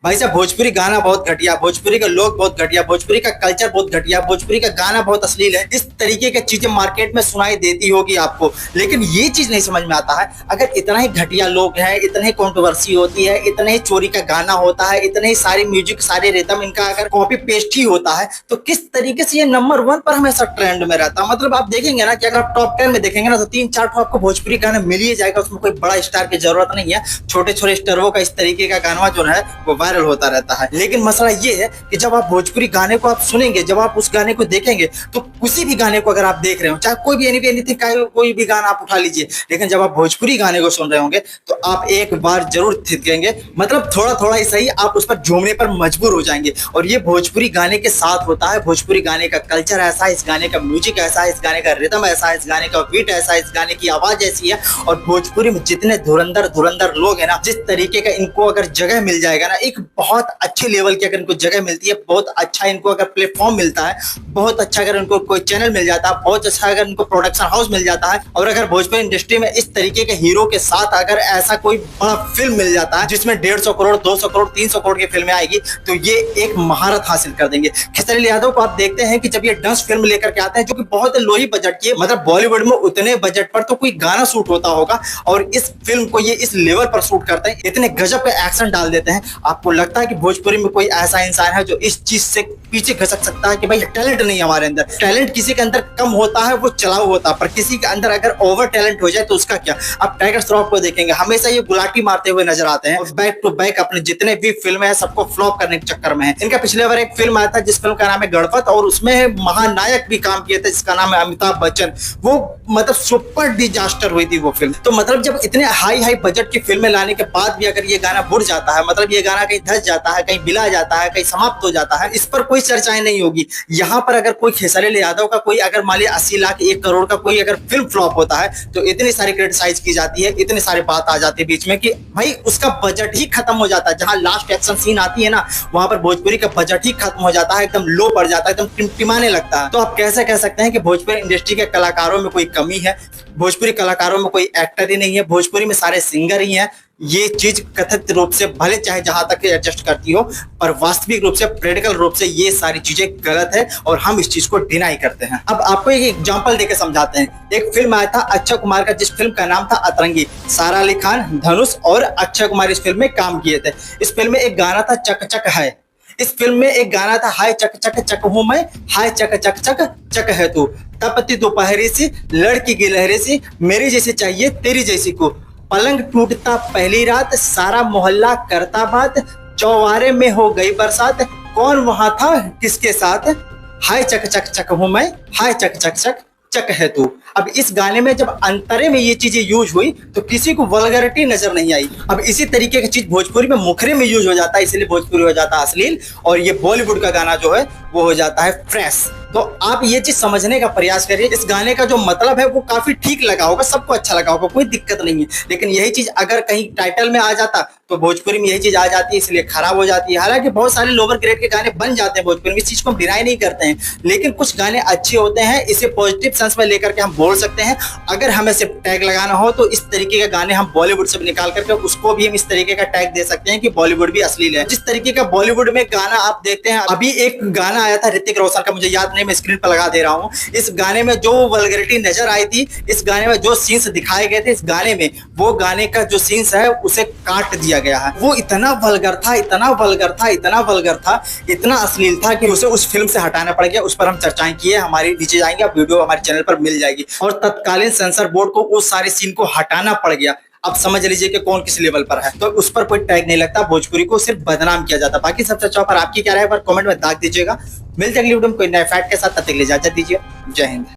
भाई साहब, भोजपुरी गाना बहुत घटिया, भोजपुरी के लोग बहुत घटिया, भोजपुरी का कल्चर बहुत घटिया, भोजपुरी का गाना बहुत अश्लील है। इस तरीके की चीजें मार्केट में सुनाई देती होगी आपको, लेकिन ये चीज नहीं समझ में आता है। अगर इतना ही घटिया लोग हैं, इतने ही कंट्रोवर्सी होती है, इतने ही चोरी का गाना होता है, इतने ही सारी म्यूजिक, सारे रिदम इनका अगर कॉपी पेस्ट ही होता है, तो किस तरीके से ये नंबर 1 पर हमेशा ट्रेंड में रहता है। मतलब आप देखेंगे ना कि अगर आप टॉप 10 में देखेंगे ना, तो 3-4 तो आपको भोजपुरी गाना मिल ही जाएगा। उसमें कोई बड़ा स्टार की जरूरत नहीं है, छोटे छोटे स्टारों का इस तरीके का गाना जो है वो वायरल होता रहता है। लेकिन मसला ये है कि जब आप भोजपुरी गाने को आप सुनेंगे, जब आप उस गाने को देखेंगे, तो किसी भी गाने को अगर आप देख रहे हो, चाहे कोई भी एनीथिंग कोई भी गाना आप उठा लीजिए, लेकिन जब आप भोजपुरी गाने को सुन रहे होंगे तो आप एक बार जरूर थिरकेंगे। मतलब थोड़ा थोड़ा ही सही, आप उस पर झूमने पर मजबूर हो जाएंगे। और ये भोजपुरी गाने के साथ होता है। भोजपुरी गाने का कल्चर ऐसा है, इस गाने का म्यूजिक ऐसा है, इस गाने का रिदम ऐसा है, इस गाने का बीट ऐसा है, इस गाने की आवाज ऐसी है। और भोजपुरी में जितने धुरंधर धुरंधर लोग हैं ना, जिस तरीके का इनको अगर जगह मिल जाएगा ना, एक बहुत अच्छे लेवल की अगर इनको जगह मिलती है, बहुत अच्छा इनको अगर प्लेटफॉर्म मिलता है, बहुत अच्छा अगर इनको कोई चैनल मिल जाता है, बहुत अच्छा अगर इनको प्रोडक्शन हाउस मिल जाता है, और अगर भोजपुरी इंडस्ट्री में इस तरीके के हीरो के साथ अगर ऐसा कोई बड़ा फिल्म मिल जाता है जिसमें 150 करोड़, 200 करोड़, 300 करोड़ की फिल्में आएगी, तो ये एक महारत हासिल कर देंगे। खेसारी यादव को आप देखते हैं कि जब ये डांस फिल्म लेकर के आते हैं, जो कि बहुत लो ही बजट की है, मतलब बॉलीवुड में उतने बजट पर तो कोई गाना शूट होता होगा, और इस फिल्म को ये इस लेवल पर शूट करते हैं, इतने गजब का एक्शन डाल देते हैं। आपको लगता है कि भोजपुरी में कोई ऐसा इंसान है जो इस चीज से पीछे खसक सकता है कि भाई टैलेंट नहीं है हमारे अंदर। टैलेंट किसी के अंदर कम होता है, वो चलाऊ होता है, पर किसी के अंदर अगर ओवर टैलेंट हो जाए तो उसका क्या। आप टाइगर श्रॉफ को देखेंगे, हमेशा ये गुलाटी मारते हुए नजर आते हैं, बैक टू बैक अपने जितने भी फिल्में हैं सबको फ्लॉप करने के चक्कर में है। इनका पिछले बार एक फिल्म आया था जिस फिल्म का नाम है गणपत, और उसमें महानायक भी काम किए थे जिसका नाम है अमिताभ बच्चन। वो मतलब सुपर डिजास्टर हुई थी वो फिल्म। तो मतलब जब इतने हाई हाई बजट की फिल्में लाने के बाद भी अगर ये गाना बुड़ जाता है, मतलब ये गाना कहीं धस जाता है, कहीं बिला जाता है, कहीं समाप्त हो जाता है, इस पर कोई चर्चाएं नहीं होगी। यहाँ पर अगर कोई खेसारी यादव का कोई अगर मान लिया 80 लाख 1 करोड़ का कोई अगर फिल्म फ्लॉप होता है, तो इतनी सारी क्रिटिसाइज की जाती है, इतनी सारी बात आ जाती है बीच में कि भाई उसका बजट ही खत्म हो जाता है। जहां लास्ट एक्शन सीन आती है ना, वहां पर भोजपुरी का बजट ही खत्म हो जाता है, एकदम लो पड़ जाता है, एकदम टिमटिमाने लगता है। तो आप कैसे कह सकते हैं कि भोजपुरी इंडस्ट्री के कलाकारों में कोई कमी है? भोजपुरी कलाकारों में कोई एक्टर ही नहीं है, भोजपुरी में सारे सिंगर ही हैं। ये चीज कथित रूप से भले चाहे जहां तक एडजस्ट करती हो, पर वास्तविक रूप से, प्रैक्टिकल रूप से ये सारी चीजें गलत है, और हम इस चीज को डिनाई करते हैं। अब आपको एक एग्जांपल देके समझाते हैं। एक फिल्म आया था अक्षय कुमार का, जिस फिल्म का नाम था अतरंगी। सारा अली खान, धनुष और अक्षय कुमार इस फिल्म में काम किए थे। इस फिल्म में एक गाना था चक चक है। इस फिल्म में एक गाना था हाय चक चक चक हूं मैं, हाय चक चक चक चक है तू, तपती दोपहरी सी लड़की की लहरी सी, मेरी जैसी चाहिए तेरी जैसी को, पलंग टूटता पहली रात, सारा मोहल्ला करता बात, चौवारे में हो गई बरसात, कौन वहां था किसके साथ, हाय चक चक चक हूं मैं, हाय चक चक चक चक है तू। अब इस गाने में जब अंतरे में ये चीजें यूज हुई तो किसी को वल्गैरिटी नजर नहीं आई। अब इसी तरीके की चीज भोजपुरी में मुखरे में यूज हो जाता है, इसलिए भोजपुरी हो जाता है अश्लील, और ये बॉलीवुड का गाना जो है वो हो जाता है फ्रेश। तो आप ये चीज समझने का प्रयास करिए। इस गाने का जो मतलब है वो काफी ठीक लगा होगा, सबको अच्छा लगा होगा, कोई दिक्कत नहीं है। लेकिन यही चीज अगर कहीं टाइटल में आ जाता तो भोजपुरी में यही चीज आ जाती है, इसलिए खराब हो जाती है। हालांकि बहुत सारे लोअर ग्रेड के गाने बन जाते हैं भोजपुरी में, इस चीज को हम डिनाई नहीं करते हैं, लेकिन कुछ गाने अच्छे होते हैं, इसे पॉजिटिव सेंस में लेकर के हम बोल सकते हैं। अगर हमें सिर्फ टैग लगाना हो तो इस तरीके के गाने हम बॉलीवुड से निकाल करके उसको भी हम इस तरीके का टैग दे सकते हैं कि बॉलीवुड भी अश्लील है। जिस तरीके का बॉलीवुड में गाना आप देखते हैं, अभी एक गाना आया था ऋतिक रोशन का, मुझे याद नहीं, मैं स्क्रीन पर लगा दे रहा हूं। इस गाने में जो वल्गैरिटी नजर आई थी, इस गाने में जो सीन्स दिखाए गए थे, इस गाने में वो गाने का जो सीन्स है उसे काट दिया गया है। वो इतना वल्गर था, इतना वल्गर था, इतना वल्गर था, इतना अश्लील था कि उसे उस फिल्म से हटाना पड़ गया। उस पर हम चर्चाएं किए, हमारी नीचे जाएंगे, आप वीडियो हमारे चैनल पर मिल जाएगी। और तत्कालीन सेंसर बोर्ड को उस सारे सीन को हटाना पड़ गया। अब समझ लीजिए कि कौन किस लेवल पर है। तो उस पर कोई टैग नहीं लगता, भोजपुरी को सिर्फ बदनाम किया जाता। बाकी सबसे अच्छा पर आपकी क्या राय है, कमेंट में दाग दीजिएगा। मिलते अगली वीडियो में कोई नए फैक्ट के साथ, तब तक के लिए इजाजत दीजिए। जय हिंद।